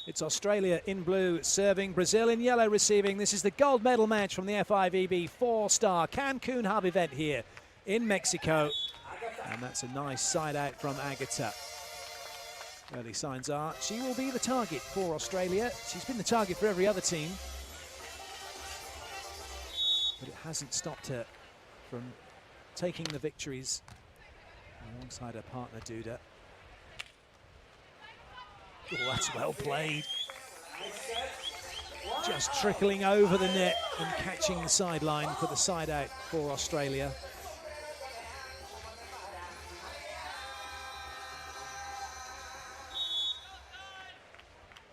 It's Australia in blue serving, Brazil in yellow receiving. This is the gold medal match from the FIVB 4-star Cancun Hub event here in Mexico. And that's a nice side out from Agatha. Early signs are she will be the target for Australia. She's been the target for every other team, but it hasn't stopped her from taking the victories alongside her partner Duda. Oh, that's well played. Just trickling over the net and catching the sideline for the side out for Australia.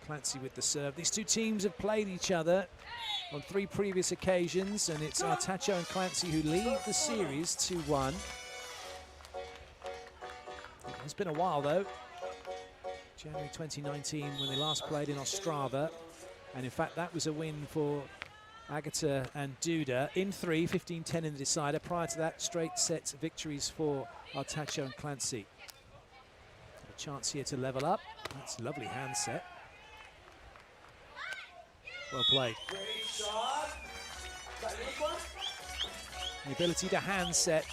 Clancy with the serve. These two teams have played each other on 3 previous occasions, and it's Artacho and Clancy who lead the series 2-1. It's been a while though. January 2019 when they last played in Ostrava, and in fact that was a win for Agatha and Duda in 3, 15-10 in the decider. Prior to that, straight set victories for Artacho and Clancy. A chance here to level up. That's a lovely hand set. Well played. The ability to hand set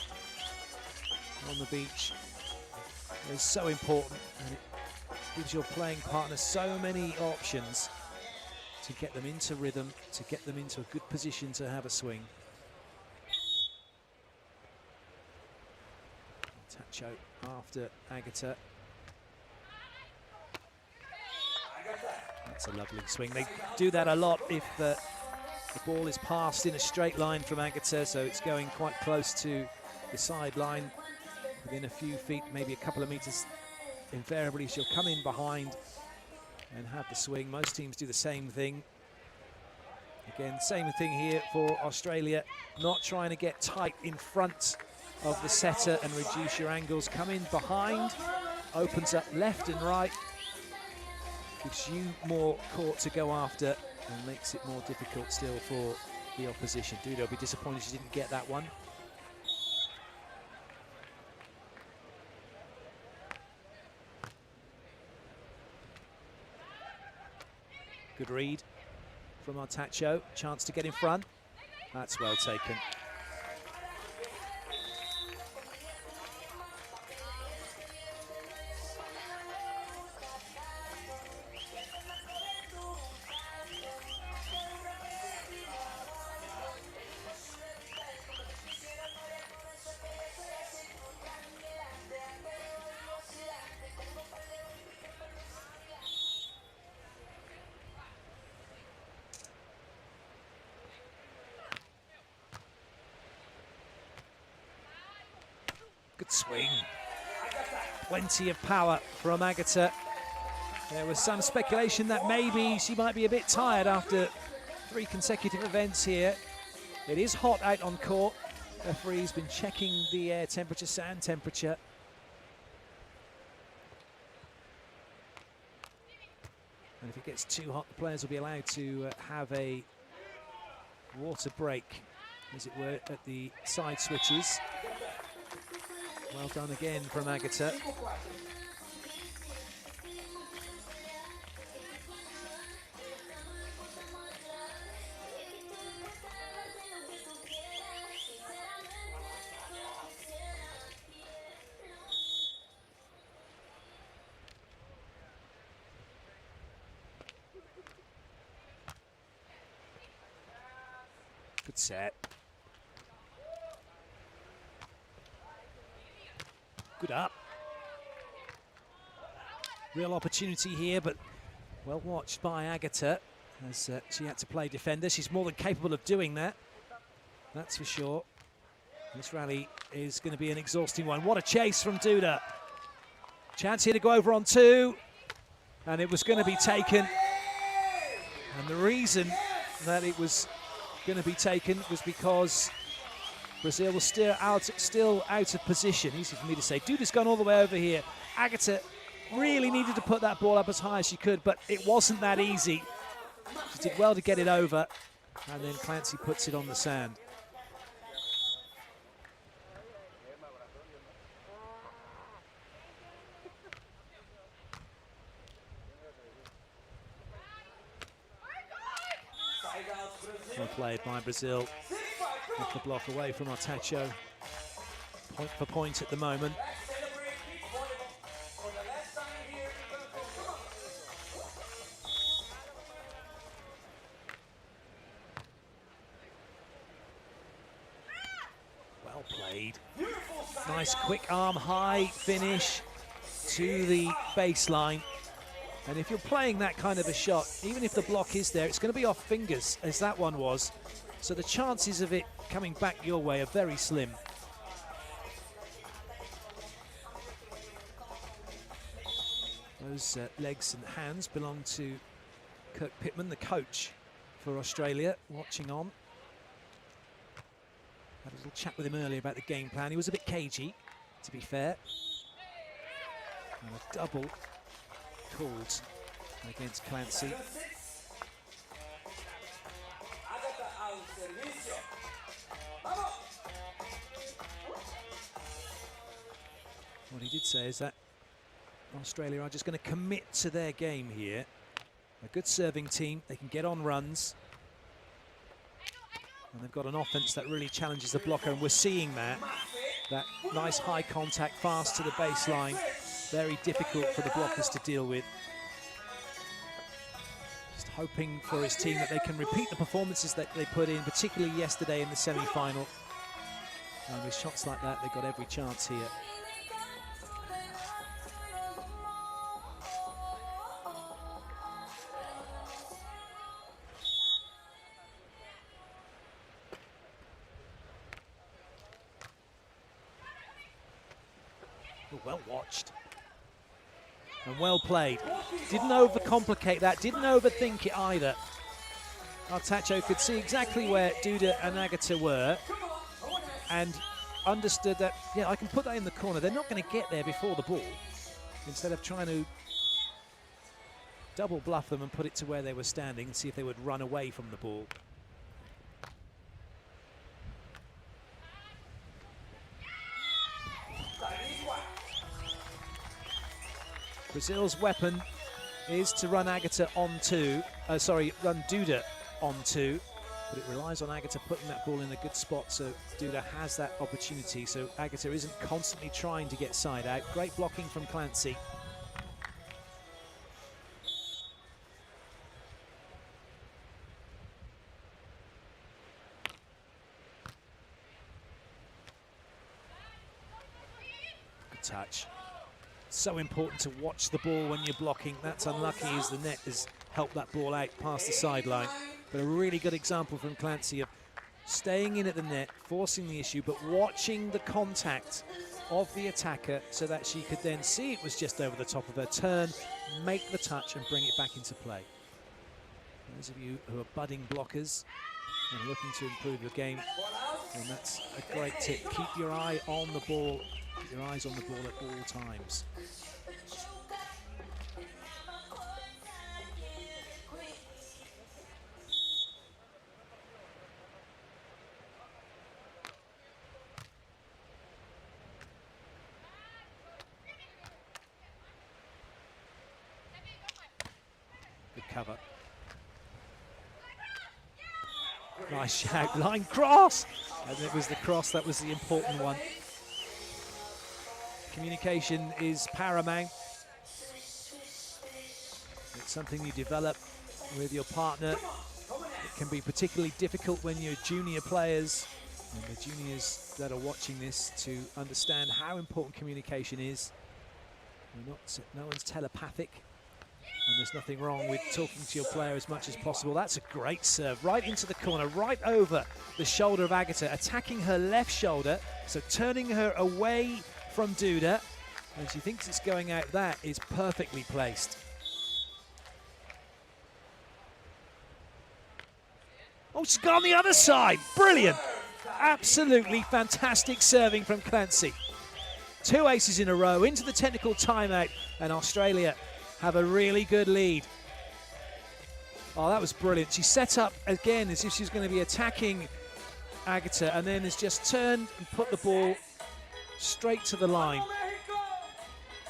on the beach is so important, and it gives your playing partner so many options to get them into rhythm, to get them into a good position to have a swing. Artacho after Agatha. That's a lovely swing. They do that a lot if the ball is passed in a straight line from Agatha, so it's going quite close to the sideline, within a few feet, maybe a couple of meters. Invariably, she'll come in behind and have the swing. Most teams do the same thing. Again, same thing here for Australia. Not trying to get tight in front of the setter and reduce your angles. Come in behind, opens up left and right, gives you more court to go after and makes it more difficult still for the opposition. Duda will be disappointed she didn't get that one. Good read from Artacho. Chance to get in front. That's well taken. Good swing. Plenty of power from Agatha. There was some speculation that maybe she might be a bit tired after 3 consecutive events here. It is hot out on court. Referee's been checking the air temperature, sand temperature. And if it gets too hot, the players will be allowed to have a water break, as it were, at the side switches. Well done again from Agatha. Good set. Good up. Real opportunity here, but well watched by Agatha as she had to play defender. She's more than capable of doing that, that's for sure. This rally is going to be an exhausting one. What a chase from Duda. Chance here to go over on 2, and it was going to be taken. And the reason that it was going to be taken was because Brazil was still out of position. Easy for me to say. Duda's gone all the way over here. Agatha really needed to put that ball up as high as she could, but it wasn't that easy. She did well to get it over, and then Clancy puts it on the sand. Well played by Brazil. Off the block away from Artacho. Point for point at the moment. Well played. Nice quick arm high finish to the baseline. And if you're playing that kind of a shot, even if the block is there, it's going to be off fingers, as that one was. So the chances of it coming back your way are very slim. Those legs and hands belong to Kirk Pittman, the coach for Australia, watching on. Had a little chat with him earlier about the game plan. He was a bit cagey, to be fair. And a double called against Clancy. What he did say is that Australia are just going to commit to their game here. A good serving team, they can get on runs. And they've got an offense that really challenges the blocker, and we're seeing that. That nice high contact, fast to the baseline. Very difficult for the blockers to deal with. Just hoping for his team that they can repeat the performances that they put in, particularly yesterday in the semi-final. And with shots like that, they've got every chance here. Well watched and well played. Didn't overcomplicate that, didn't overthink it either. Artacho could see exactly where Duda and Agatha were and understood that, yeah, I can put that in the corner. They're not going to get there before the ball. Instead of trying to double bluff them and put it to where they were standing and see if they would run away from the ball. Brazil's weapon is to run Agatha on two, run Duda on two, but it relies on Agatha putting that ball in a good spot, so Duda has that opportunity, so Agatha isn't constantly trying to get side out. Great blocking from Clancy. Good touch. So important to watch the ball when you're blocking. That's unlucky as the net has helped that ball out past the sideline. But a really good example from Clancy of staying in at the net, forcing the issue, but watching the contact of the attacker so that she could then see it was just over the top of her, turn, make the touch and bring it back into play. Those of you who are budding blockers and looking to improve your game, and that's a great tip. Keep your eye on the ball. Keep your eyes on the ball at all times. Good cover. Nice shout, line cross! And it was the cross that was the important one. Communication is paramount. It's something you develop with your partner. It can be particularly difficult when you're junior players and the juniors that are watching this to understand how important communication is. No one's telepathic, and there's nothing wrong with talking to your player as much as possible. That's a great serve, right into the corner, right over the shoulder of Agatha, attacking her left shoulder, so turning her away from Duda, and she thinks it's going out. That is perfectly placed. Oh, she's gone the other side. Brilliant. Absolutely fantastic serving from Clancy. 2 aces in a row into the technical timeout, and Australia have a really good lead. Oh, that was brilliant. She set up again as if she was going to be attacking Agatha, and then has just turned and put the ball straight to the line.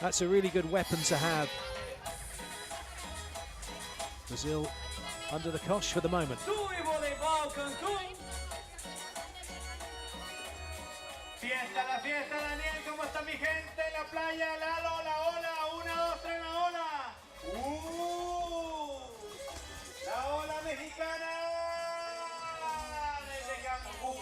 That's a really good weapon to have. Brazil under the cosh for the moment. Cancun. Fiesta, la fiesta, Daniel, ¿cómo está mi gente en la playa? La ola, 1, 2, 3, la ola. La ola mexicana desde Cancún.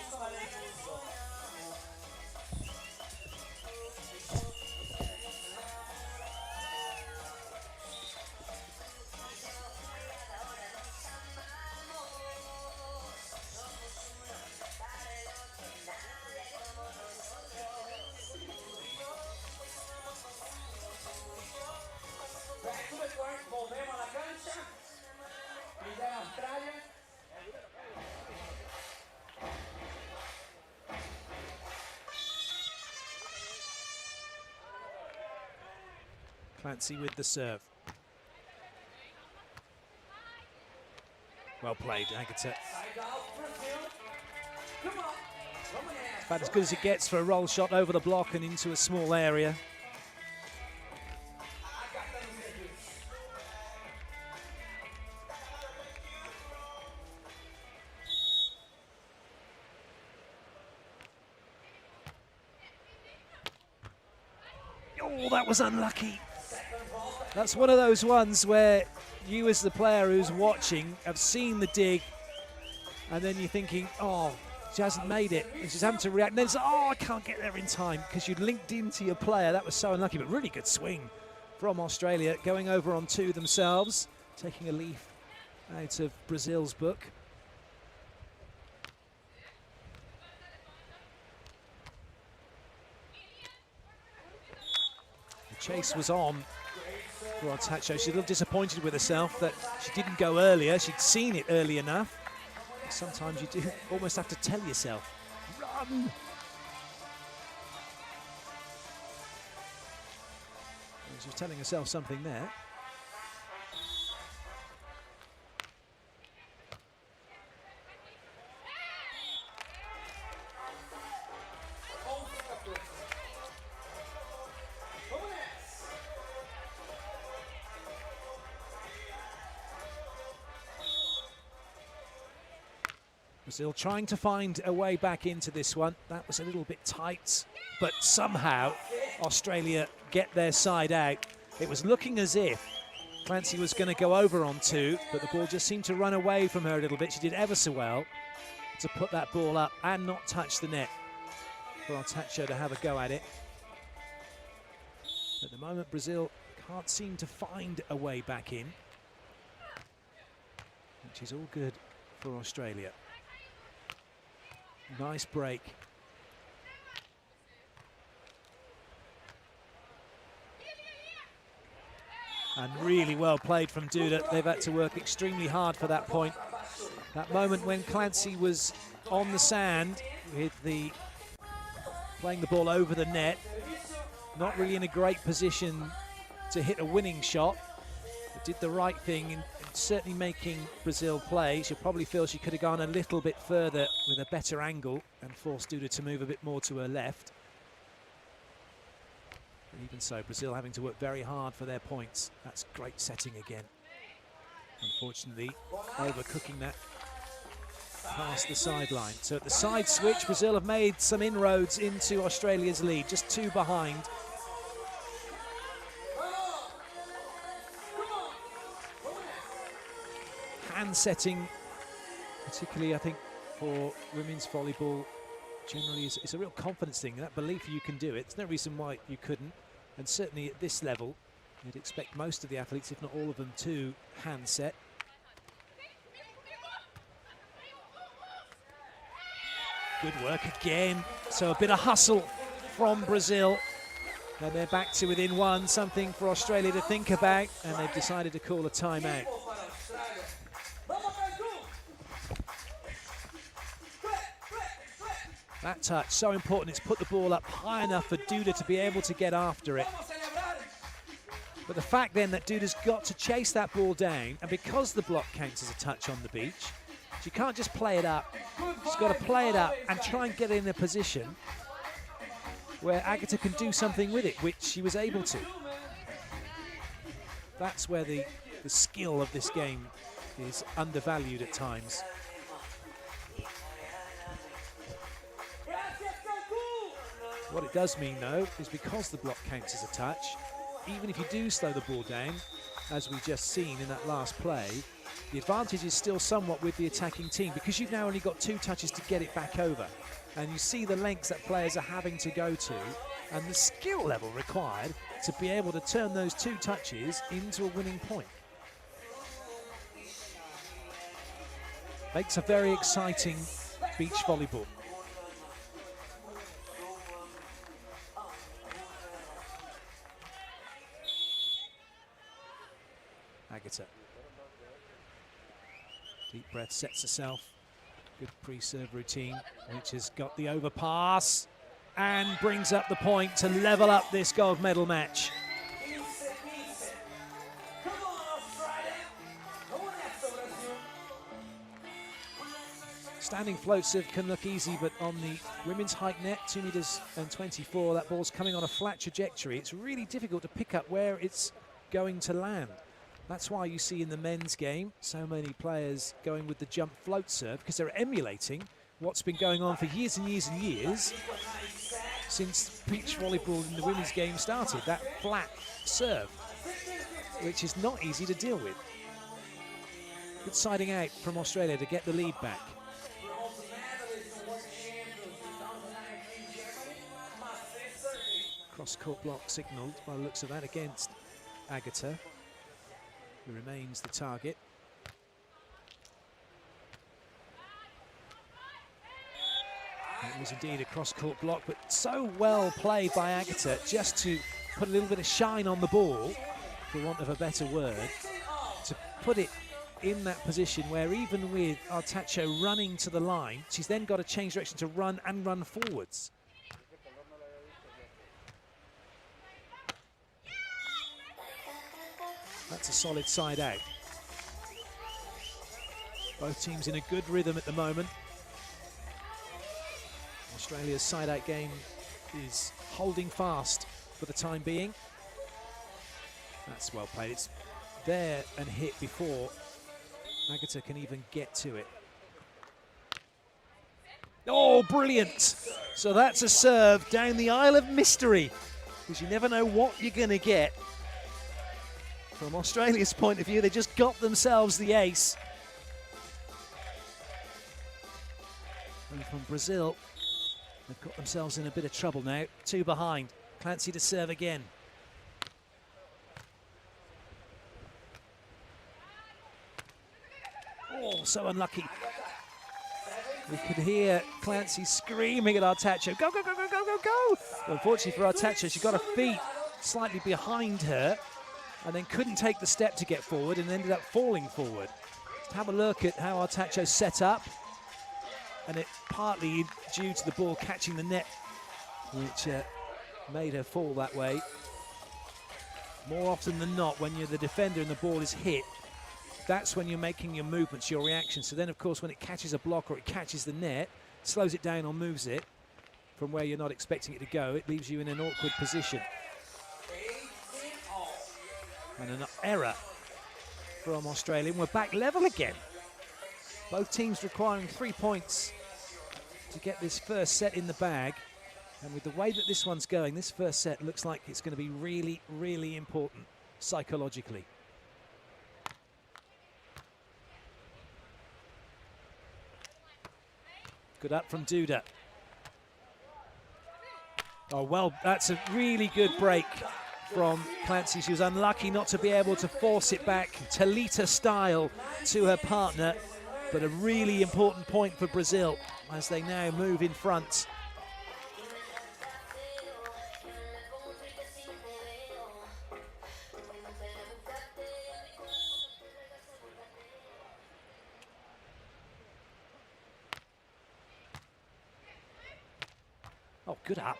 Volvemos a la cancha y ya las traen. Clancy with the serve. Well played, Agatha. About as good as it gets for a roll shot over the block and into a small area. Oh, that was unlucky. That's one of those ones where you as the player who's watching have seen the dig and then you're thinking, oh, she hasn't made it. And she's having to react. And then it's, oh, I can't get there in time because you linked into your player. That was so unlucky, but really good swing from Australia, going over on 2 themselves, taking a leaf out of Brazil's book. Chase was on for Artacho. She's a little disappointed with herself that she didn't go earlier. She'd seen it early enough. Sometimes you do almost have to tell yourself, run! She was telling herself something there. Brazil trying to find a way back into this one. That was a little bit tight, but somehow Australia get their side out. It was looking as if Clancy was going to go over on 2, but the ball just seemed to run away from her a little bit. She did ever so well to put that ball up and not touch the net for Artacho to have a go at it. At the moment, Brazil can't seem to find a way back in, which is all good for Australia. Nice break. And really well played from Duda. They've had to work extremely hard for that point. That moment when Clancy was on the sand with the playing the ball over the net, not really in a great position to hit a winning shot, but did the right thing in certainly making Brazil play. She probably feels she could have gone a little bit further with a better angle and forced Duda to move a bit more to her left. But even so, Brazil having to work very hard for their points. That's great setting again. Unfortunately, overcooking that past the sideline. So at the side switch, Brazil have made some inroads into Australia's lead, just 2 behind. Hand setting, particularly I think for women's volleyball, generally is a real confidence thing. That belief you can do it. There's no reason why you couldn't. And certainly at this level, you'd expect most of the athletes, if not all of them, to hand set. Good work again. So a bit of hustle from Brazil. And they're back to within 1, something for Australia to think about. And they've decided to call a timeout. That touch, so important. It's put the ball up high enough for Duda to be able to get after it. But the fact then that Duda's got to chase that ball down, and because the block counts as a touch on the beach, she can't just play it up. She's got to play it up and try and get it in a position where Agatha can do something with it, which she was able to. That's where the skill of this game is undervalued at times. What it does mean, though, is because the block counts as a touch, even if you do slow the ball down, as we just seen in that last play, the advantage is still somewhat with the attacking team because you've now only got 2 touches to get it back over. And you see the lengths that players are having to go to and the skill level required to be able to turn those 2 touches into a winning point. Makes a very exciting beach volleyball. Agatha. Deep breath, sets herself. Good pre-serve routine, which has got the overpass and brings up the point to level up this gold medal match. Standing float serve can look easy, but on the women's height net, 2 meters and 24, that ball's coming on a flat trajectory. It's really difficult to pick up where it's going to land. That's why you see in the men's game so many players going with the jump float serve, because they're emulating what's been going on for years and years and years since beach volleyball in the women's game started, that flat serve, which is not easy to deal with. Good siding out from Australia to get the lead back. Cross-court block signalled by the looks of that against Agatha, who remains the target. It was indeed a cross-court block, but so well played by Agatha just to put a little bit of shine on the ball, for want of a better word, to put it in that position where even with Artacho running to the line, she's then got to change direction to run and run forwards. That's a solid side out. Both teams in a good rhythm at the moment. Australia's side out game is holding fast for the time being. That's well played. It's there and hit before Agatha can even get to it. Oh, brilliant! So that's a serve down the Isle of Mystery, because you never know what you're going to get. From Australia's point of view, they just got themselves the ace. And from Brazil, they've got themselves in a bit of trouble now. 2 behind. Clancy to serve again. Oh, so unlucky. We could hear Clancy screaming at Artacho, go, go, go, go, go, go, go! But unfortunately for Artacho, she got her feet slightly behind her and then couldn't take the step to get forward and ended up falling forward. Let's have a look at how Artacho set up, and it partly due to the ball catching the net, which made her fall that way. More often than not, when you're the defender and the ball is hit, that's when you're making your movements, your reactions. So then, of course, when it catches a block or it catches the net, slows it down or moves it from where you're not expecting it to go, it leaves you in an awkward position. And an error from Australia. We're back level again. Both teams requiring 3 points to get this first set in the bag. And with the way that this one's going, this first set looks like it's going to be really, really important psychologically. Good up from Duda. Oh, well, that's a really good break from Clancy. She was unlucky not to be able to force it back Talita style to her partner, but a really important point for Brazil as they now move in front. Oh, good up.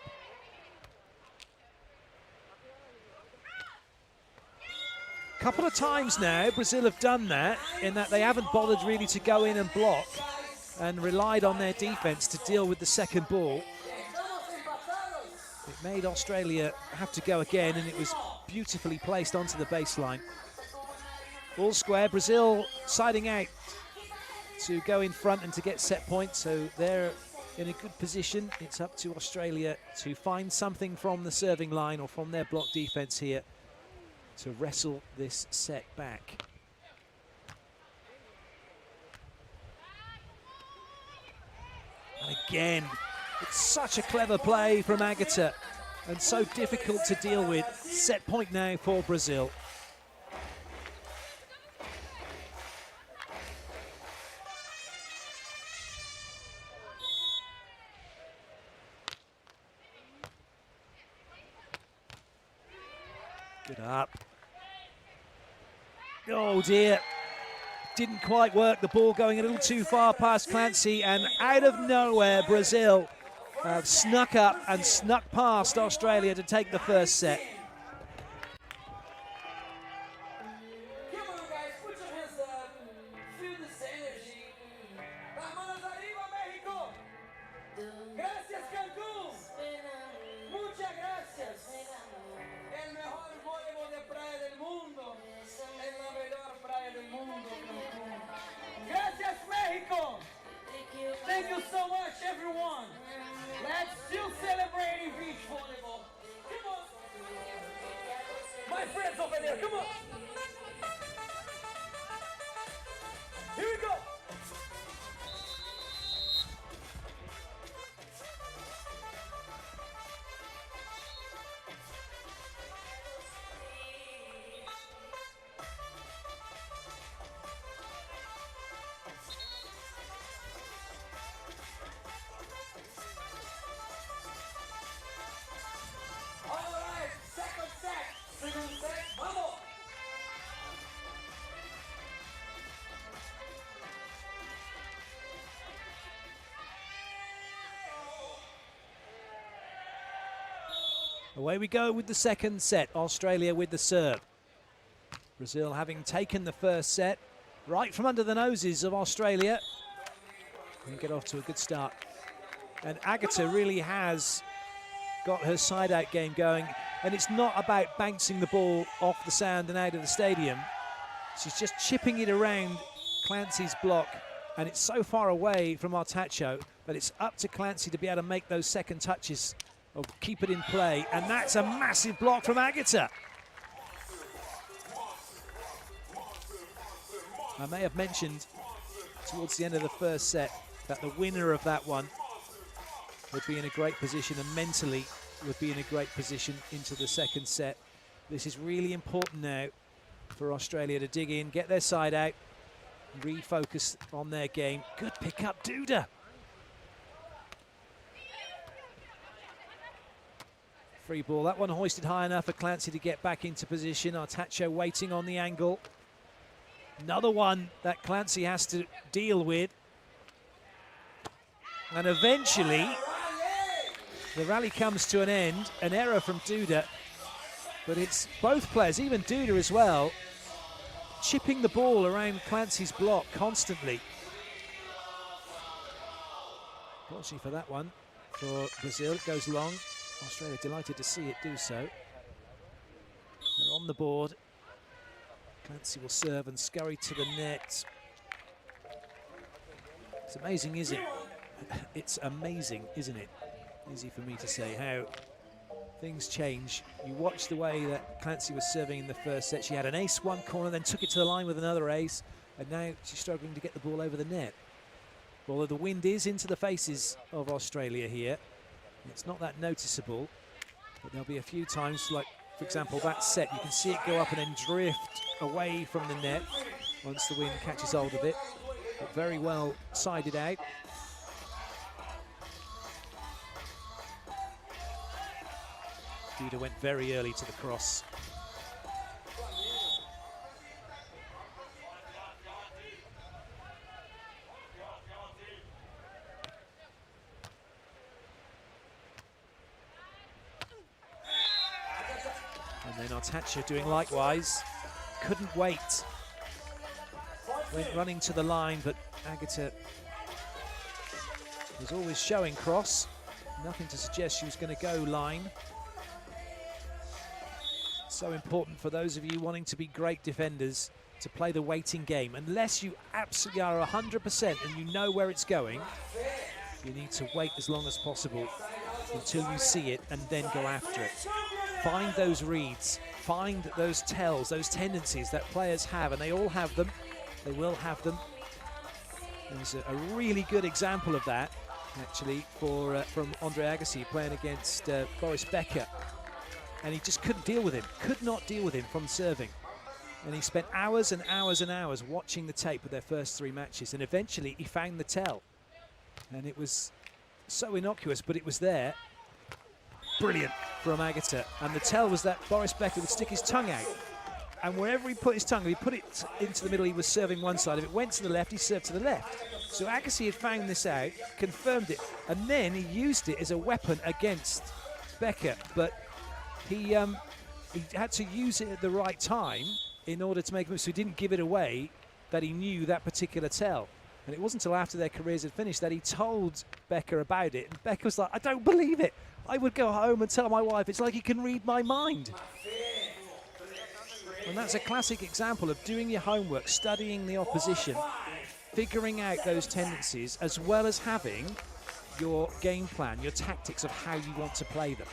Couple of times now Brazil have done that, in that they haven't bothered really to go in and block and relied on their defense to deal with the second ball. It made Australia have to go again, and it was beautifully placed onto the baseline. All square, Brazil siding out to go in front and to get set points, so they're in a good position. It's up to Australia to find something from the serving line or from their block defense here to wrestle this set back. And again, it's such a clever play from Agatha and so difficult to deal with. Set point now for Brazil. Good up. Oh dear. Didn't quite work. The ball going a little too far past Clancy, and out of nowhere, Brazil have snuck up and snuck past Australia to take the first set. Come on, guys, put your hands up. Feel this energy. Las manos arriba, México. Gracias, Cancún. Muchas gracias. El mejor voleibol de playa del mundo. Es la mejor playa del mundo, Cancún. Gracias, México. Thank you so much, everyone. Let's still celebrating beach volleyball. Come on. My friends over there, come on. Here we go. All right, second set, vamos. Away we go with the second set. Australia with the serve. Brazil having taken the first set right from under the noses of Australia and get off to a good start. And Agatha really has got her side-out game going, and it's not about bouncing the ball off the sand and out of the stadium. She's just chipping it around Clancy's block, and it's so far away from Artacho that it's up to Clancy to be able to make those second touches or keep it in play, and that's a massive block from Agatha. I may have mentioned towards the end of the first set that the winner of that one would be in a great position, and mentally would be in a great position into the second set. This is really important now for Australia to dig in, get their side out, refocus on their game. Good pick up, Duda. Free ball, that one hoisted high enough for Clancy to get back into position. Artacho waiting on the angle. Another one that Clancy has to deal with. And eventually, the rally comes to an end. An error from Duda. But it's both players, even Duda as well, chipping the ball around Clancy's block constantly. Unfortunately for that one, for Brazil, it goes long. Australia delighted to see it do so. They're on the board. Clancy will serve and scurry to the net. It's amazing, isn't it? It's amazing, isn't it? Easy for me to say how things change. You watch the way that Clancy was serving in the first set. She had an ace one corner, then took it to the line with another ace, and now she's struggling to get the ball over the net. Although the wind is into the faces of Australia here, it's not that noticeable, but there'll be a few times, like, for example, that set, you can see it go up and then drift away from the net once the wind catches hold of it, but very well sided out. Duda went very early to the cross. And then Artacho doing likewise. Couldn't wait. Went running to the line, but Agatha was always showing cross. Nothing to suggest she was going to go line. So important for those of you wanting to be great defenders to play the waiting game. Unless you absolutely are 100% and you know where it's going, You need to wait as long as possible until you see it and then go after it. Find those reads, find those tells, those tendencies that players have, and they all have them. They will have them. There's a really good example of that, actually, from Andre Agassi playing against Boris Becker. And he just couldn't deal with him, could not deal with him from serving. And he spent hours and hours and hours watching the tape of their first 3 matches, and eventually he found the tell. And it was so innocuous, but it was there. Brilliant from Agatha. And the tell was that Boris Becker would stick his tongue out. And wherever he put his tongue, if he put it into the middle, he was serving one side. If it went to the left, he served to the left. So Agassi had found this out, confirmed it, and then he used it as a weapon against Becker. But he had to use it at the right time in order to make it, so he didn't give it away, that he knew that particular tell. And it wasn't until after their careers had finished that he told Becker about it. And Becker was like, I don't believe it. I would go home and tell my wife, it's like he can read my mind. And that's a classic example of doing your homework, studying the opposition, figuring out those tendencies, as well as having your game plan, your tactics of how you want to play them.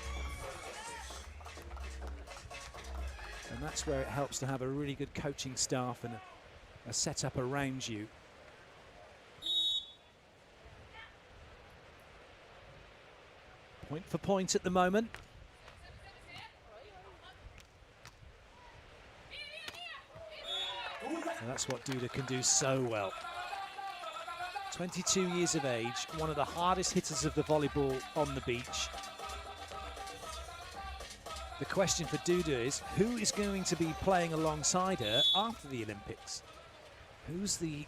And that's where it helps to have a really good coaching staff and a setup around you. Point for point at the moment. And that's what Duda can do so well. 22 years of age, one of the hardest hitters of the volleyball on the beach. The question for Duda is, who is going to be playing alongside her after the Olympics? Who's the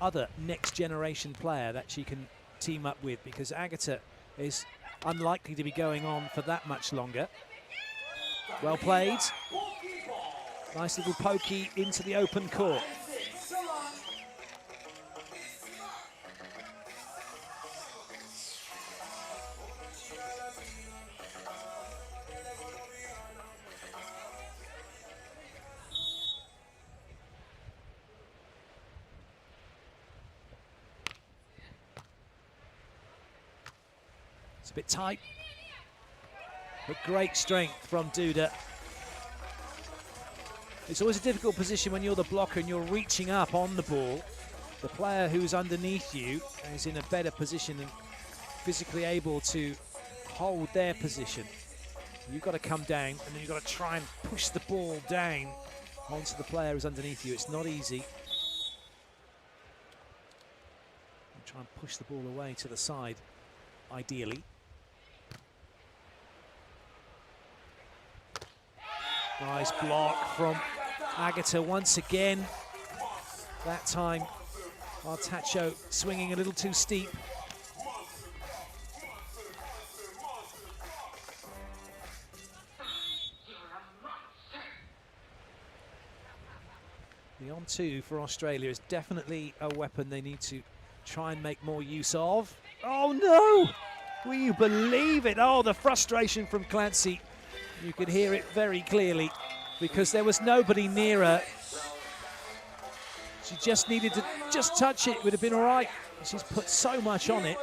other next generation player that she can team up with? Because Agatha is unlikely to be going on for that much longer. Well played. Nice little pokey into the open court. It's a bit tight, but great strength from Duda. It's always a difficult position when you're the blocker and you're reaching up on the ball. The player who's underneath you is in a better position and physically able to hold their position. You've got to come down and then you've got to try and push the ball down onto the player who's underneath you. It's not easy. And try and push the ball away to the side, ideally. Nice block from Agatha once again. That time, Artacho swinging a little too steep. The on-2 for Australia is definitely a weapon they need to try and make more use of. Oh no! Will you believe it? Oh, the frustration from Clancy. You could hear it very clearly because there was nobody near her. She just needed to just touch it, would have been all right. She's put so much on it.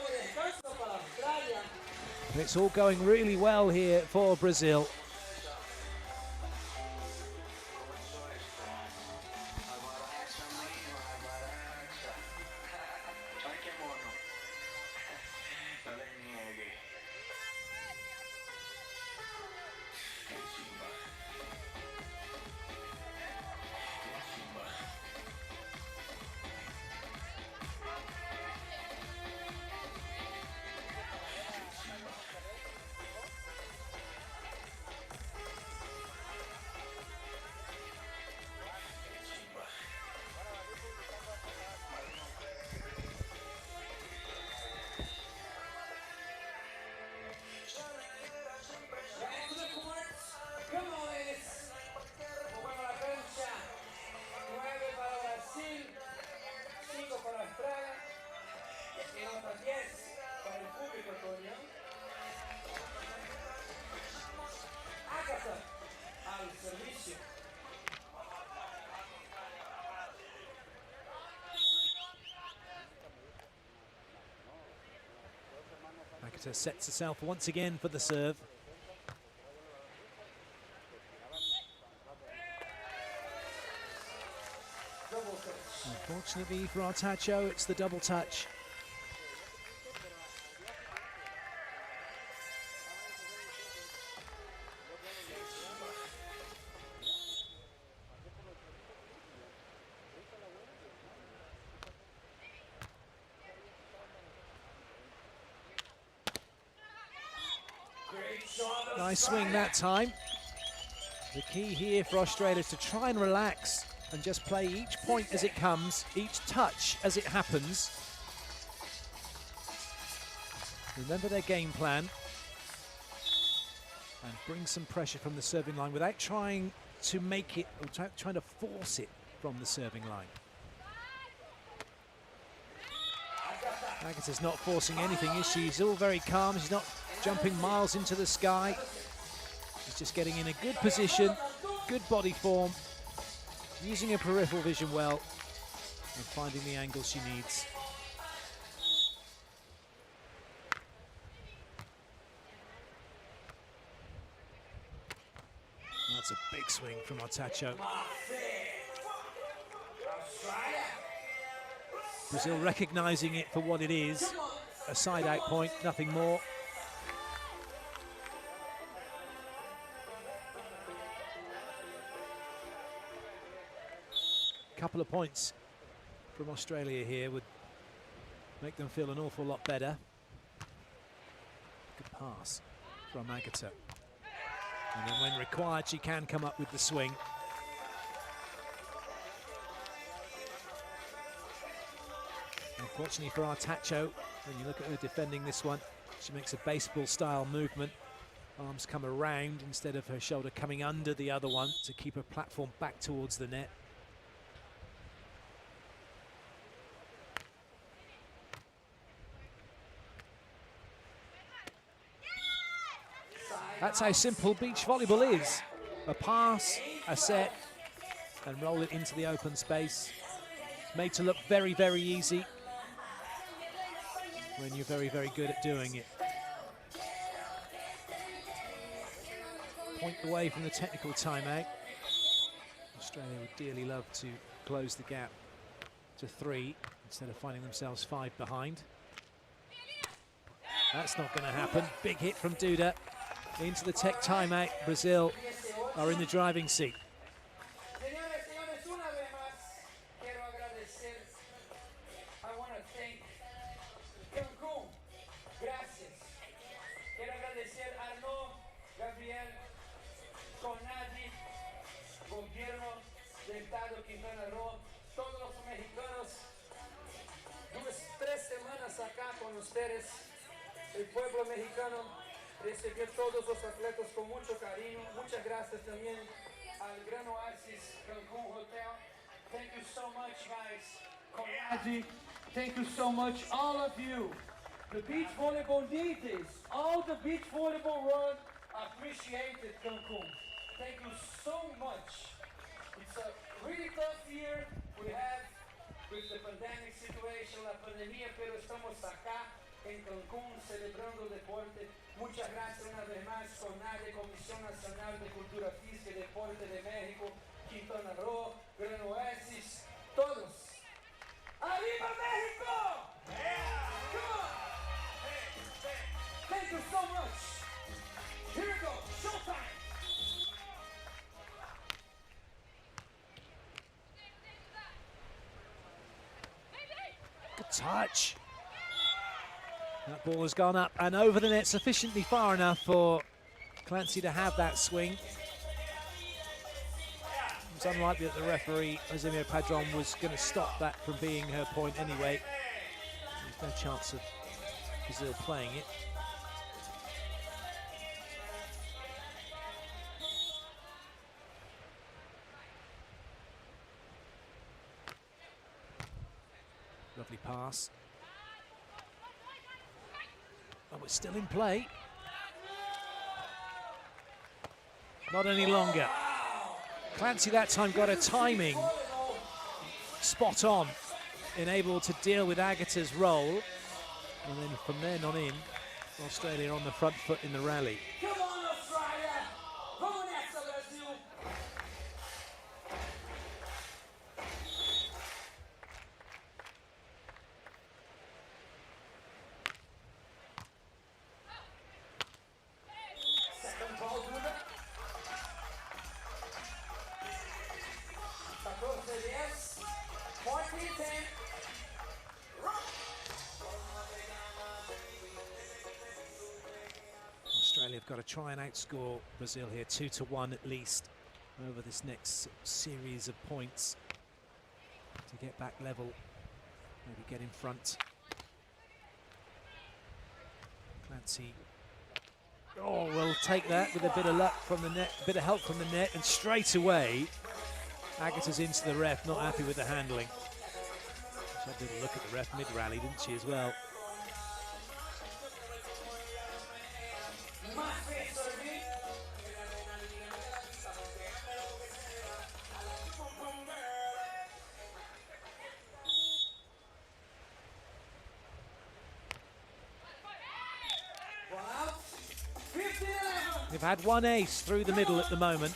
And it's all going really well here for Brazil. Agatha sets herself once again for the serve. Unfortunately for Artacho, it's the double touch. Nice swing that time. The key here for Australia is to try and relax and just play each point as it comes, each touch as it happens. Remember their game plan and bring some pressure from the serving line without trying to make it, or trying to force it from the serving line. Agatha's not forcing anything, is she? She's all very calm. She's not jumping miles into the sky. She's just getting in a good position, good body form, using her peripheral vision well, and finding the angle she needs. That's a big swing from Artacho. Brazil recognizing it for what it is, a side-out point, nothing more. Couple of points from Australia here would make them feel an awful lot better. Good pass from Agatha. And then when required, she can come up with the swing. Unfortunately for Artacho, when you look at her defending this one, she makes a baseball-style movement. Arms come around instead of her shoulder coming under the other one to keep her platform back towards the net. That's how simple beach volleyball is. A pass, a set, and roll it into the open space. Made to look very, very easy when you're very, very good at doing it. Point away from the technical timeout. Australia would dearly love to close the gap to 3 instead of finding themselves 5 behind. That's not going to happen. Big hit from Duda. Into the tech timeout. Brazil are in the driving seat. I want to thank Cancun. Gracias. Quiero agradecer a Arno, Gabriel, Conadi, Gobierno del Estado Quintana Roo, todos los mexicanos. 3 semanas acá con ustedes. El pueblo mexicano recibió todos los atletas con mucho cariño. Muchas gracias también al Gran Oasis Cancun Hotel. Thank you so much, guys. Conadi, thank you so much, all of you. The beach volleyball needs this. All the beach volleyball world appreciated Cancun. Thank you so much. It's a really tough year we have with the pandemic situation, la pandemia, pero estamos acá en Cancún celebrando el deporte. Muchas gracias una vez más, CONADE, Comisión Nacional de Cultura Física y Deporte de México, Quintana Roo, Gran Oasis, todos. ¡Arriba México! Yeah. Come on! Thank you so much. Here we go, showtime! Good touch. That ball has gone up and over the net sufficiently far enough for Clancy to have that swing. It was unlikely that the referee, José Padrón, was going to stop that from being her point anyway. There's no chance of Brazil playing it. Lovely pass. Oh, it's still in play. Not any longer. Clancy that time got her timing spot on, enabled to deal with Agatha's roll. And then from then on in, Australia on the front foot in the rally. Come on, Australia! Vamos nessa, Brasil! Second ball, Duda. 14-10. Australia have got to try and outscore Brazil here, 2-1 at least, over this next series of points to get back level, maybe get in front. Clancy, oh, we'll take that with a bit of luck from the net, a bit of help from the net, and straight away, Agatha's into the ref, not happy with the handling. She had a little look at the ref mid-rally, didn't she, as well? They've had one ace through the middle at the moment,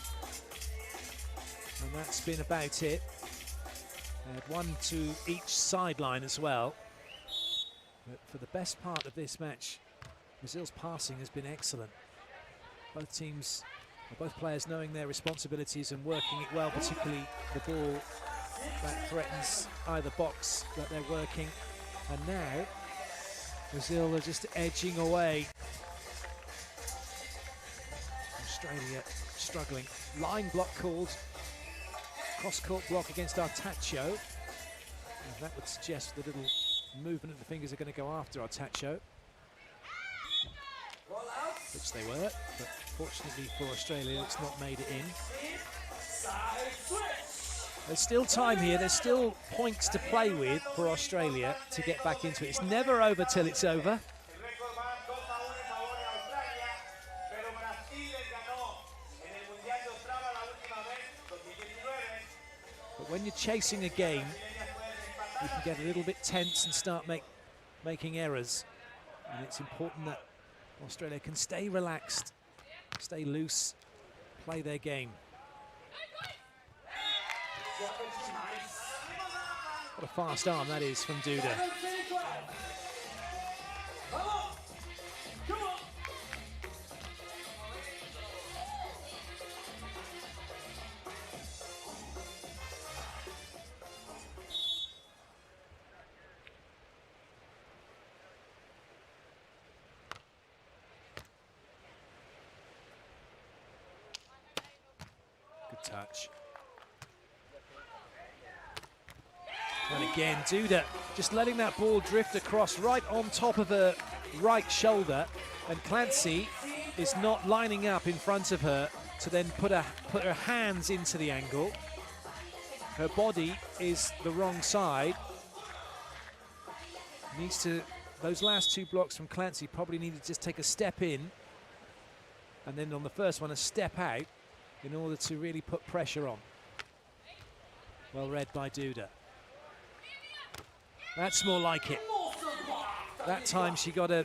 and that's been about it. They had one to each sideline as well. But for the best part of this match, Brazil's passing has been excellent. Both teams, or both players knowing their responsibilities and working it well, particularly the ball that threatens either box that they're working. And now, Brazil are just edging away. Australia struggling. Line block called. Cross-court block against Artacho. And that would suggest the little movement of the fingers are going to go after Artacho. Which they were, but fortunately for Australia, it's not made it in. There's still time here. There's still points to play with for Australia to get back into it. It's never over till it's over. But when you're chasing a game, you can get a little bit tense and start making errors. And it's important that Australia can stay relaxed, stay loose, play their game. What a fast arm that is from Duda. Good touch. And again, Duda just letting that ball drift across right on top of her right shoulder, and Clancy is not lining up in front of her to then put her hands into the angle. Her body is the wrong side. Needs to, those last two blocks from Clancy probably need to just take a step in, and then on the first one a step out in order to really put pressure on. Well read by Duda. That's more like it. That time she got her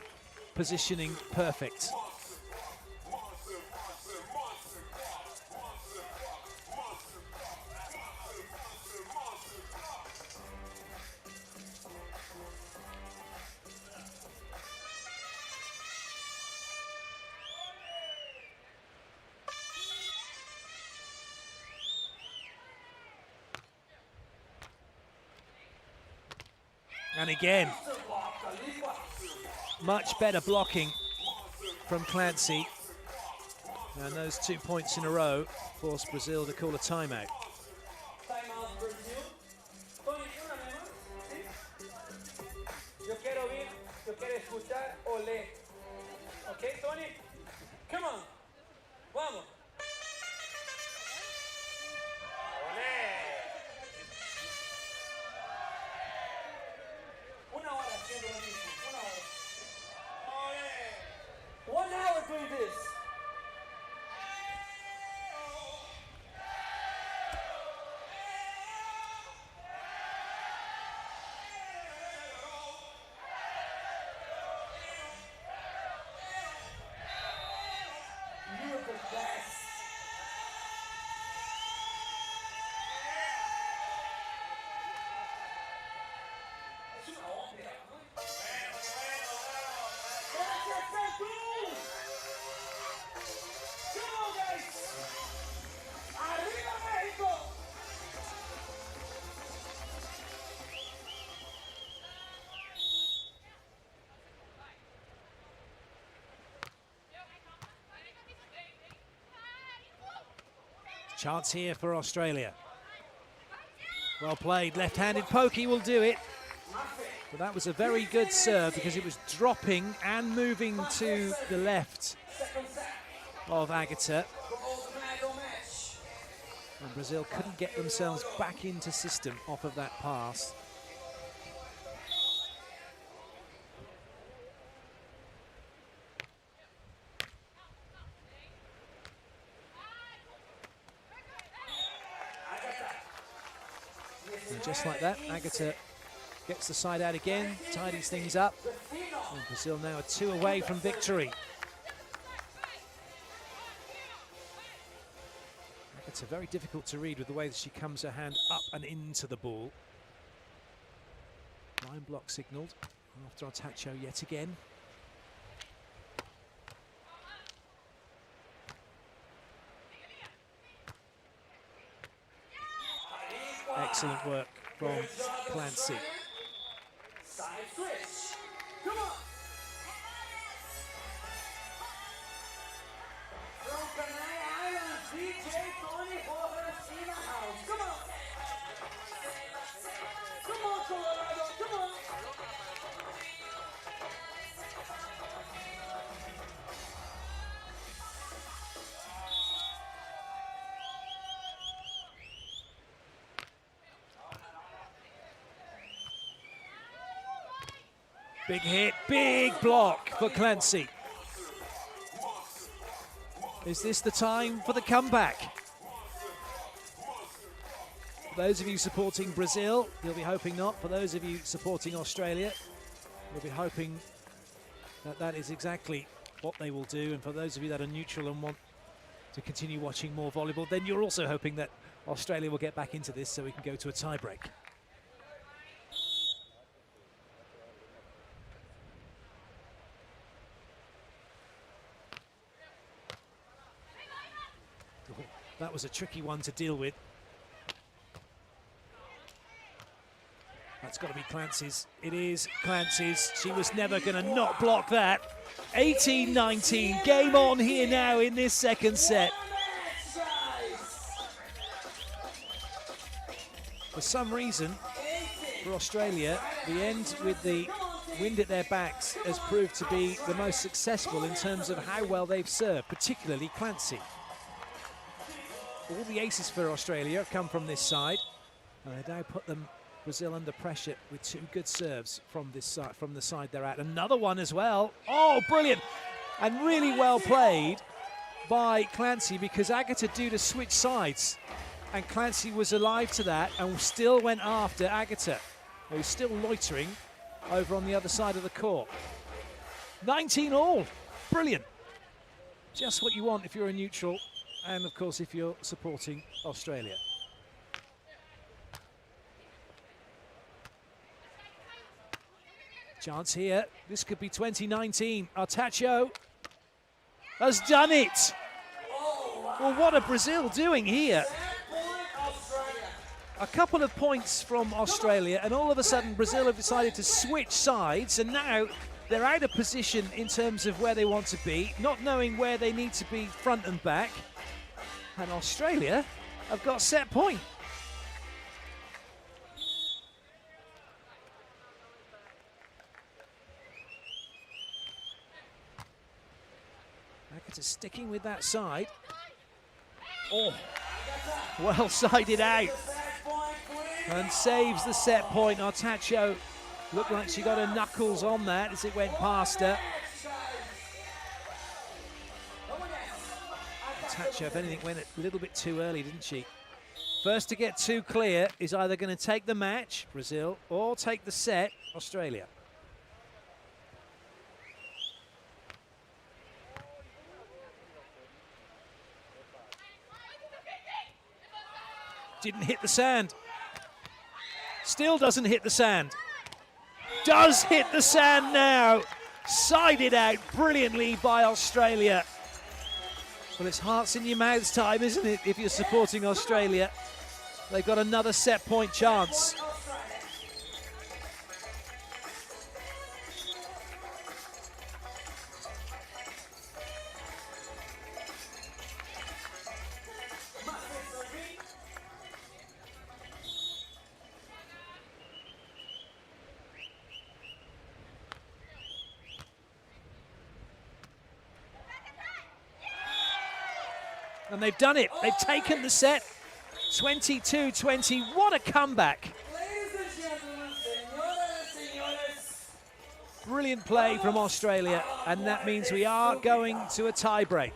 positioning perfect. And again, much better blocking from Clancy. And those 2 points in a row forced Brazil to call a timeout. Timeout, Brazil. Tony, una menos, ¿sí? Yo quiero oír, yo quiero escuchar, olé. Okay, Tony? Come on. Vamos. Una hora haciendo lo mismo, una hora. 1 hour doing this. Chance here for Australia. Well played, left-handed pokey will do it. But that was a very good serve because it was dropping and moving to the left of Agatha. And Brazil couldn't get themselves back into system off of that pass. And just like that, Agatha gets the side out again, tidies things up. And Brazil now are 2 away from victory. It's very difficult to read with the way that she comes her hand up and into the ball. Line block signalled after Artacho yet again. Excellent work from Clancy. Side switch. Come on. From Panay Island, DJ Tony Horace in the house. Come on. Come on, Colorado. Come on. Big hit, big block for Clancy. Is this the time for the comeback? For those of you supporting Brazil, you'll be hoping not. For those of you supporting Australia, you'll be hoping that that is exactly what they will do. And for those of you that are neutral and want to continue watching more volleyball, then you're also hoping that Australia will get back into this so we can go to a tie-break. That was a tricky one to deal with. That's got to be Clancy's. It is Clancy's. She was never going to not block that. 18-19. Game on here now in this second set. For some reason, for Australia, the end with the wind at their backs has proved to be the most successful in terms of how well they've served, particularly Clancy. All the aces for Australia have come from this side, and they now put Brazil under pressure with 2 good serves from this side, from the side they're at. Another one as well. Oh, brilliant! And really well played by Clancy because Agatha Duda switched sides, and Clancy was alive to that and still went after Agatha, who's still loitering over on the other side of the court. 19 all. Brilliant. Just what you want if you're a neutral. And of course, if you're supporting Australia. Chance here. This could be 2019. Artacho has done it. Well, what are Brazil doing here? A couple of points from Australia, and all of a sudden Brazil have decided to switch sides, and now they're out of position in terms of where they want to be, not knowing where they need to be front and back. And Australia have got set point. Agatha sticking with that side. Oh, well sided out. And saves the set point. Artacho looked like she got her knuckles on that as it went past her. Artacho, if anything, went a little bit too early, didn't she? First to get 2 clear is either going to take the match, Brazil, or take the set, Australia. Didn't hit the sand. Still doesn't hit the sand. Does hit the sand now. Sided out brilliantly by Australia. Well, it's hearts in your mouths time, isn't it, if you're supporting Australia? They've got another set point chance. And they've done it. They've taken the set. 22-20. What a comeback. Ladies and gentlemen, señoras and señores. Brilliant play from Australia. And that means we are going to a tie break.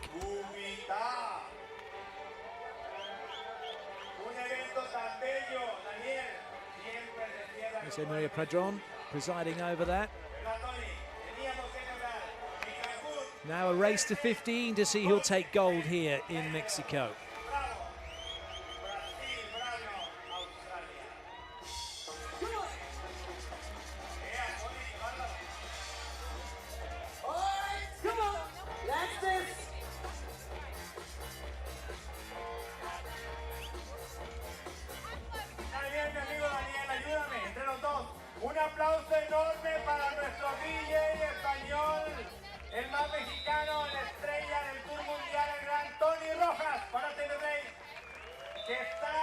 Jose Maria Padron presiding over that. Now a race to 15 to see who'll take gold here in Mexico. Un aplauso enorme para nuestro DJ español, el más mexicano, la estrella del Tour Mundial, el gran Tony Rojas, para FIVB, que está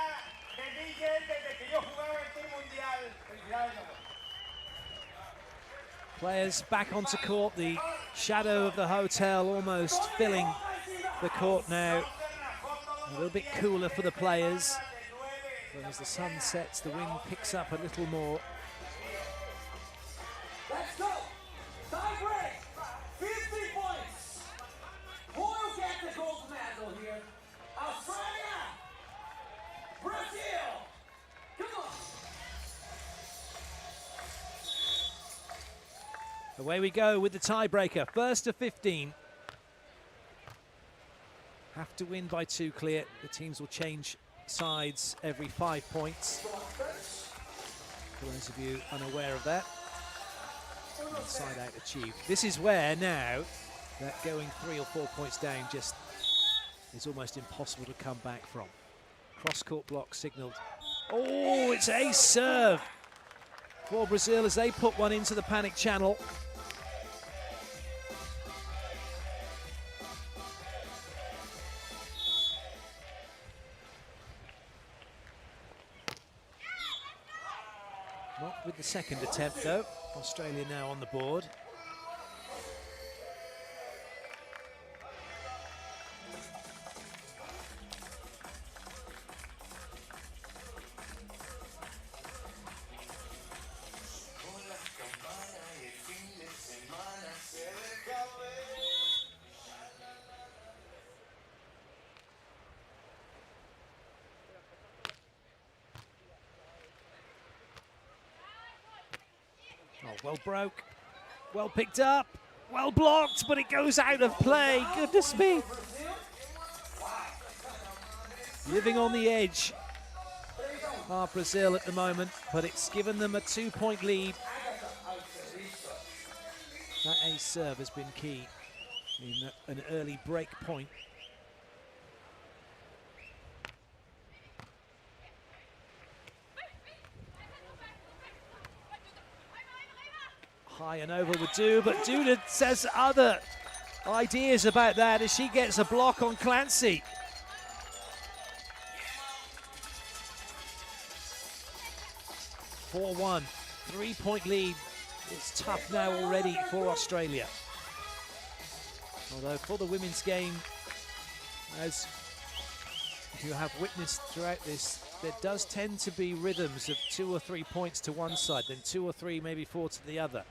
de DJ desde que yo jugaba el Tour Mundial. Felicidades, Players back onto court, the shadow of the hotel almost filling the court now. A little bit cooler for the players. But as the sun sets, the wind picks up a little more. Let's go! Tie break! 50 points! Who will get the gold medal here? Australia! Brazil! Come on! Away we go with the tiebreaker. First of 15. Have to win by 2 clear. The teams will change sides every 5 points. For those of you unaware of that. Side out achieved. This is where now that going 3 or 4 points down just is almost impossible to come back from. Cross-court block signalled. Oh, it's ace serve for Brazil as they put one into the panic channel. Not with the second attempt though. Australia now on the board. Oh, well broke, well picked up, well blocked, but it goes out of play. Goodness me. Living on the edge are Brazil at the moment, but it's given them a 2-point lead. That ace serve has been key in an early break point. High and over would do, but Duda says other ideas about that as she gets a block on Clancy. (4-1), 3-point lead. It's tough now already for Australia. Although for the women's game, as you have witnessed throughout this, there does tend to be rhythms of 2 or 3 points to one side, then 2 or 3, maybe 4 to the other.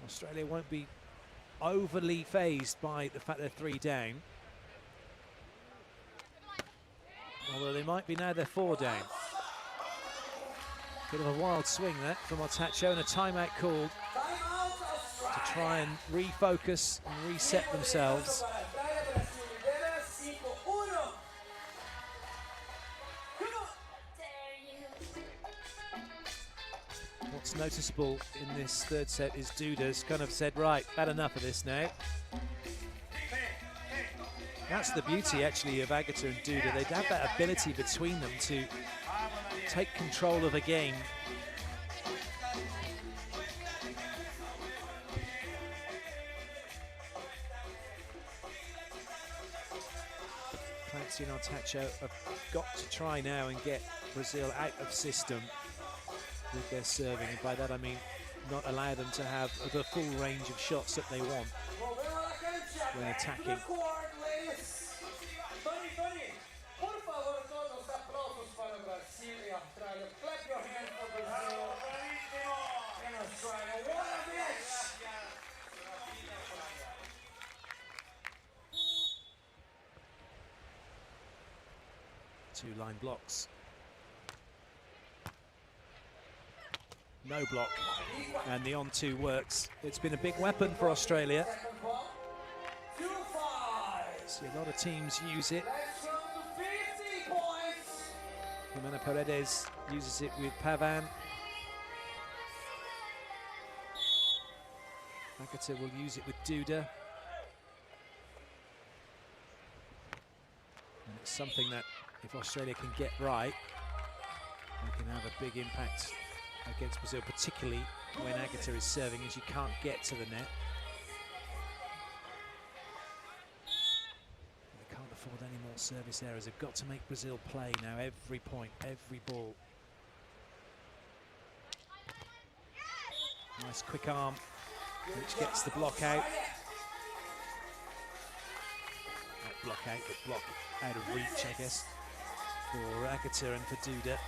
Australia won't be overly phased by the fact they're 3 down. Although they might be now they're 4 down. Bit of a wild swing that from Artacho, and a timeout called to try and refocus and reset themselves. What's noticeable in this third set is Duda's kind of said, right, had enough of this now. That's the beauty actually of Agatha and Duda. They have that ability between them to take control of a game. Clancy and Artacho have got to try now and get Brazil out of system with their serving, and by that I mean not allow them to have the full range of shots that they want when attacking. 2 line blocks. No block, and the on-2 works. It's been a big weapon for Australia. See a lot of teams use it. Jimena Paredes uses it with Pavan. Agatha will use it with Duda. And it's something that if Australia can get right, they can have a big impact against Brazil, particularly when Agatha is serving, as you can't get to the net. They can't afford any more service errors. They've got to make Brazil play now, every point, every ball. Nice quick arm, which gets the block out. Not block out, but block out of reach, I guess, for Agatha and for Duda.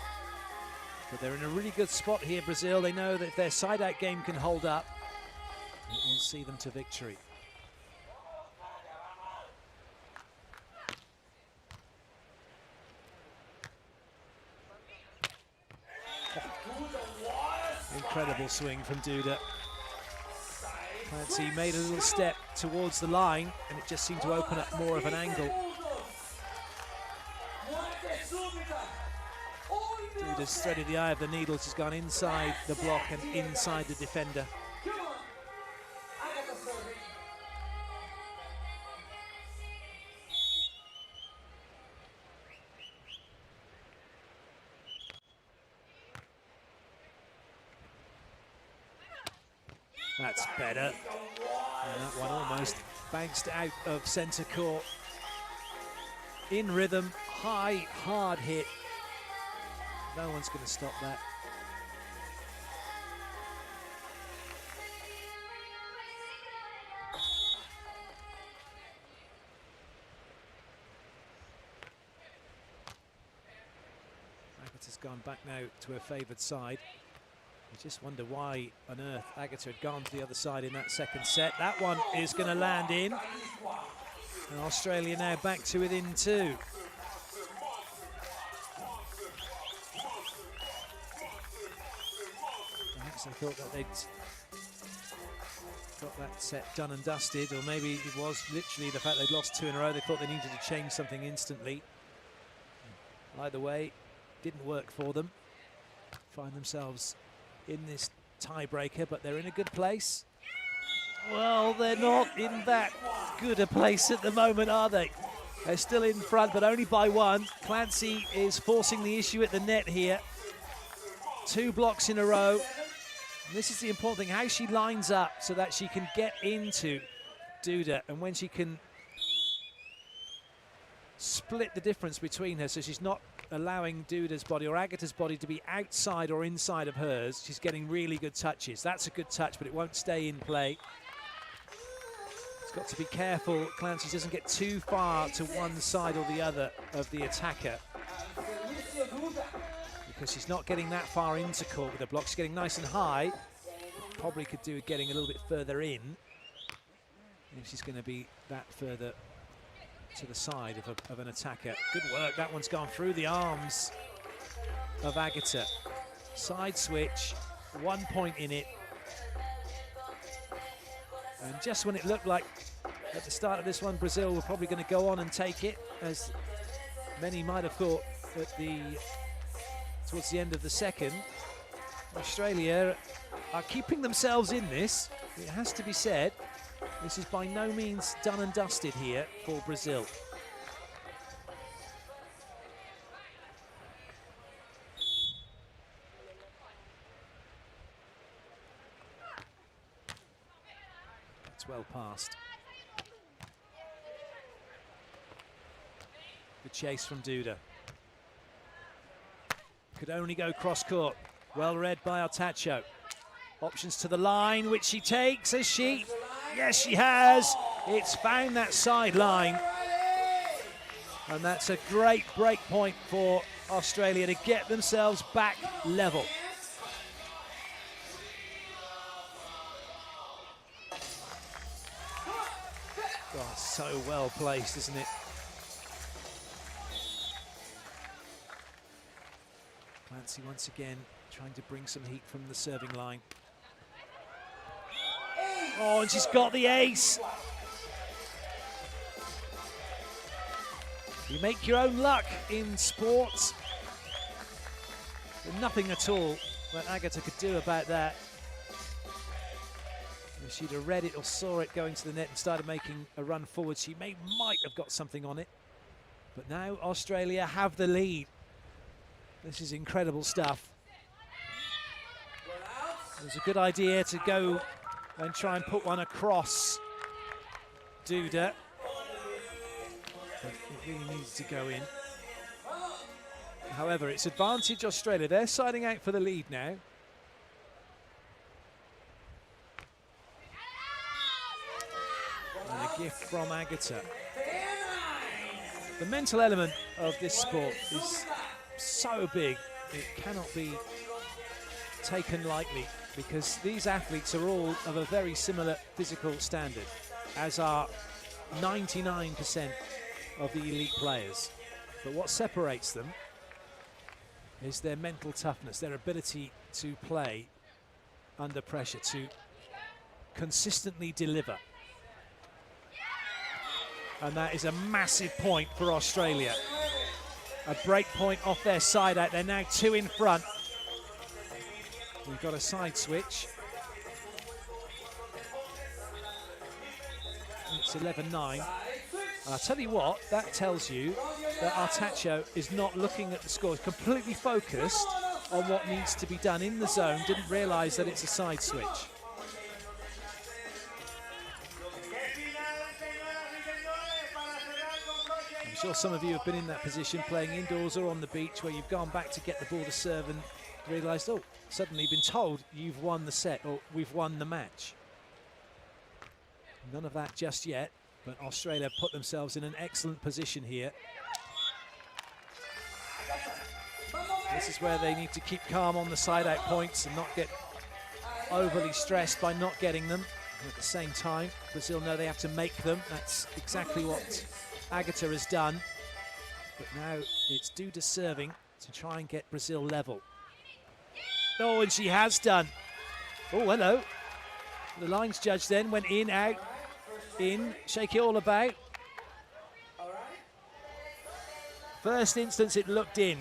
But they're in a really good spot here, Brazil. They know that if their side-out game can hold up, it will see them to victory. Oh. Incredible swing from Duda. Clancy made a little step towards the line, and it just seemed to open up more of an angle. Duda's threaded the eye of the needle. She's gone inside the block and inside the defender. That's better. And that one almost bounced out of centre court. In rhythm, high, hard hit. No one's going to stop that. Agatha's gone back now to her favoured side. You just wonder why on earth Agatha had gone to the other side in that second set. That one is going to land in. And Australia now back to within 2. Perhaps they thought that they'd got that set done and dusted, or maybe it was literally the fact they'd lost 2 in a row. They thought they needed to change something instantly. Either way, didn't work for them. Find themselves in this tiebreaker, but they're in a good place. Well, they're not in that good a place at the moment, are they? They're still in front, but only by 1. Clancy is forcing the issue at the net here. 2 blocks in a row. And this is the important thing, how she lines up so that she can get into Duda, and when she can split the difference between her, so she's not allowing Duda's body or Agatha's body to be outside or inside of hers. She's getting really good touches. That's a good touch, but it won't stay in play. It's got to be careful Clancy doesn't get too far to one side or the other of the attacker, because she's not getting that far into court with the block. She's getting nice and high. Probably could do with getting a little bit further in if she's going to be that further to the side of an attacker. Good work. That one's gone through the arms of Agatha. Side switch, 1 point in it. And just when it looked like at the start of this one Brazil were probably going to go on and take it, as many might have thought towards the end of the second, Australia are keeping themselves in this. It has to be said. This is by no means done and dusted here for Brazil. That's well passed. Good chase from Duda. Could only go cross court. Well read by Artacho. Options to the line, which she takes, has she? Yes, she has. It's found that sideline. And that's a great break point for Australia to get themselves back level. God, so well placed, isn't it? Clancy once again trying to bring some heat from the serving line. Oh, and she's got the ace. You make your own luck in sports. There's nothing at all that Agatha could do about that. If she'd have read it or saw it going to the net and started making a run forward, she might have got something on it. But now Australia have the lead. This is incredible stuff. It was a good idea to go and try and put one across Duda. But it really needs to go in. However, it's advantage Australia. They're siding out for the lead now. And a gift from Agatha. The mental element of this sport is so big, it cannot be taken lightly, because these athletes are all of a very similar physical standard, as are 99% of the elite players. But what separates them is their mental toughness, their ability to play under pressure, to consistently deliver. And that is a massive point for Australia. A break point off their side out. They're now 2 in front. We've got a side switch. It's 11-9. I'll tell you what, that tells you that Artacho is not looking at the scores, completely focused on what needs to be done in the zone, didn't realise that it's a side switch. I'm sure some of you have been in that position playing indoors or on the beach where you've gone back to get the ball to serve and realised, oh, suddenly been told you've won the set or we've won the match. None of that just yet, but Australia put themselves in an excellent position here. This is where they need to keep calm on the side-out points and not get overly stressed by not getting them. And at the same time, Brazil know they have to make them. That's exactly what Agatha has done. But now it's Duda serving to try and get Brazil level. Oh, and she has done. Oh, hello. The lines judge then went in, out, in, shake it all about. First instance it looked in.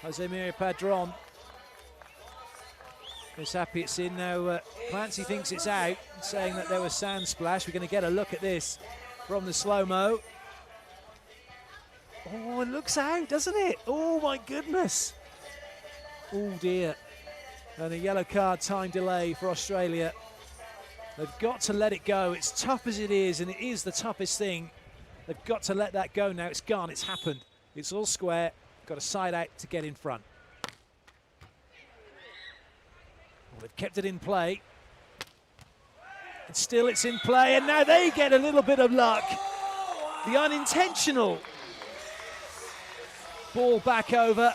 Jose Maria Padron is happy it's in. Now Clancy thinks it's out, saying that there was sand splash. We're going to get a look at this from the slow-mo. Oh, it looks out, doesn't it? Oh my goodness. Oh dear. And a yellow card time delay for Australia. They've got to let it go. It's tough as it is, and it is the toughest thing. They've got to let that go now. It's gone, it's happened. It's all square. Got a side out to get in front. Well, they've kept it in play. And still it's in play, and now they get a little bit of luck. The unintentional ball back over.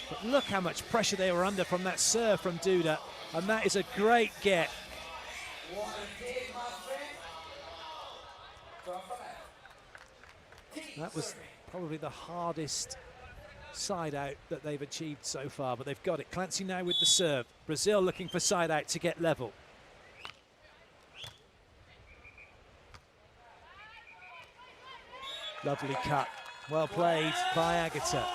But look how much pressure they were under from that serve from Duda. And that is a great get. That was probably the hardest side out that they've achieved so far, but they've got it. Clancy now with the serve. Brazil looking for side out to get level. Lovely cut. Well played by Agatha.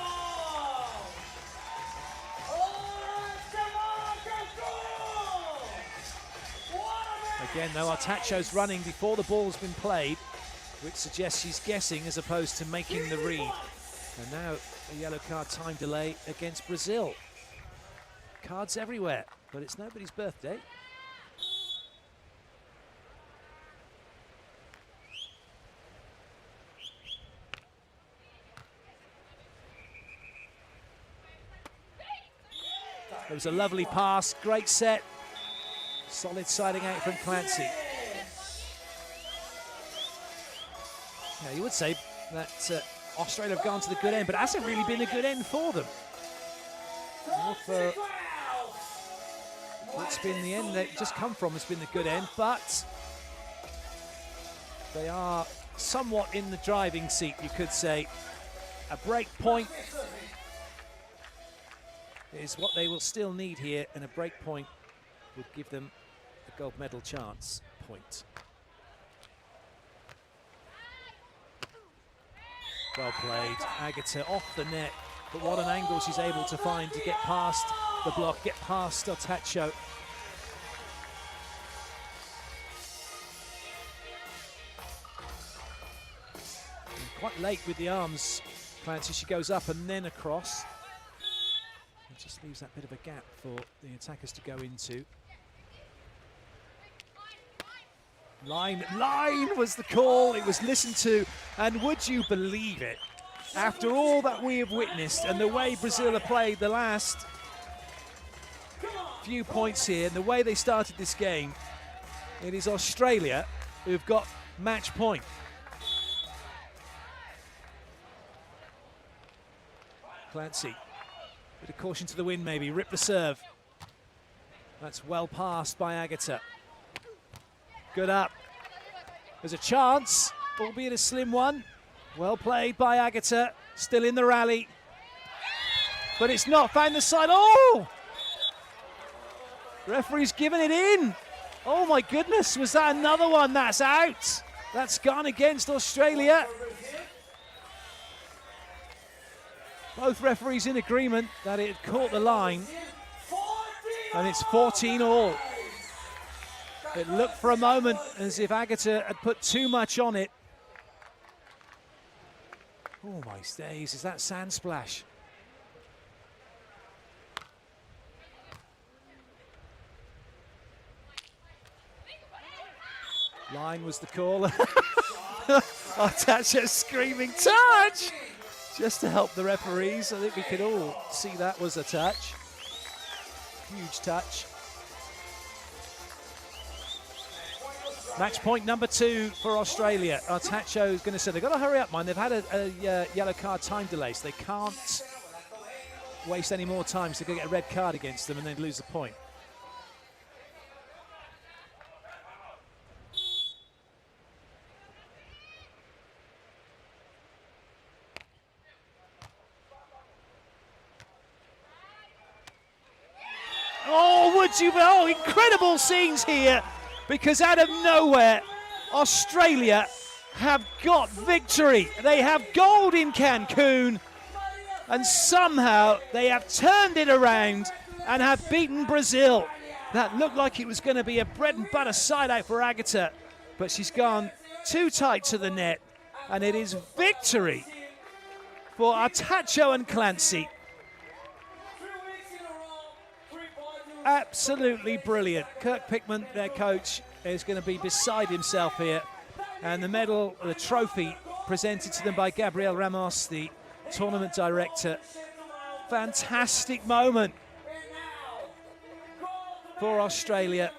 Again, though, Artacho's running before the ball's been played, which suggests she's guessing as opposed to making the read. And now a yellow card time delay against Brazil. Cards everywhere, but it's nobody's birthday. It was a lovely pass, great set. Solid siding out from Clancy. Yeah, you would say that Australia have gone to the good end, but it hasn't really been a good end for them. It's been the end they've just come from, has been the good end, but they are somewhat in the driving seat, you could say. A break point is what they will still need here, and a break point would give them a gold medal chance point. Well played, Agatha off the net, but what an angle she's able to find to get past the block, get past Artacho. Quite late with the arms, Clancy. She goes up and then across. It just leaves that bit of a gap for the attackers to go into. Line was the call. It was listened to, and would you believe it? After all that we have witnessed and the way Brazil have played the last few points here, and the way they started this game, it is Australia who've got match point. Clancy, bit of caution to the wind maybe, rip the serve. That's well passed by Agatha. Good up. There's a chance, albeit a slim one. Well played by Agatha, still in the rally. But it's not, found the side, oh! Referee's given it in. Oh my goodness, was that another one? That's out. That's gone against Australia. Both referees in agreement that it had caught the line, and it's 14 all. It looked for a moment as if Agatha had put too much on it. Oh my days, is that sand splash? Line was the call. Artacho screaming, touch! Just to help the referees. I think we could all see that was a touch. Huge touch. Match point number 2 for Australia. Artacho is going to say they've got to hurry up, mind. They've had a yellow card time delay, so they can't waste any more time, so they're going to get a red card against them and then lose the point. Oh, would you? Oh, incredible scenes here, because out of nowhere, Australia have got victory. They have gold in Cancun, and somehow they have turned it around and have beaten Brazil. That looked like it was going to be a bread and butter side out for Agatha, but she's gone too tight to the net, and it is victory for Artacho and Clancy. Absolutely brilliant. Kirk Pickman, their coach, is going to be beside himself here. And the medal, the trophy, presented to them by Gabriel Ramos, the tournament director. Fantastic moment for Australia.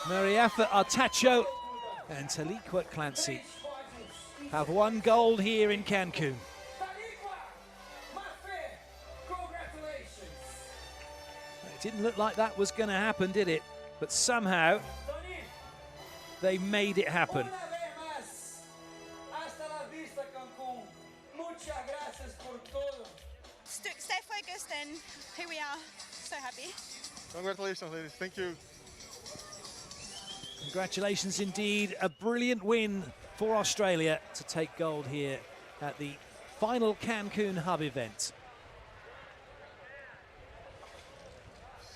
Mariafa, Artacho, and Taliqua Clancy have won gold here in Cancun. It didn't look like that was going to happen, did it? But somehow they made it happen. Stay focused, and here we are. So happy. Congratulations, ladies. Thank you. Congratulations indeed. A brilliant win for Australia to take gold here at the final Cancun Hub event.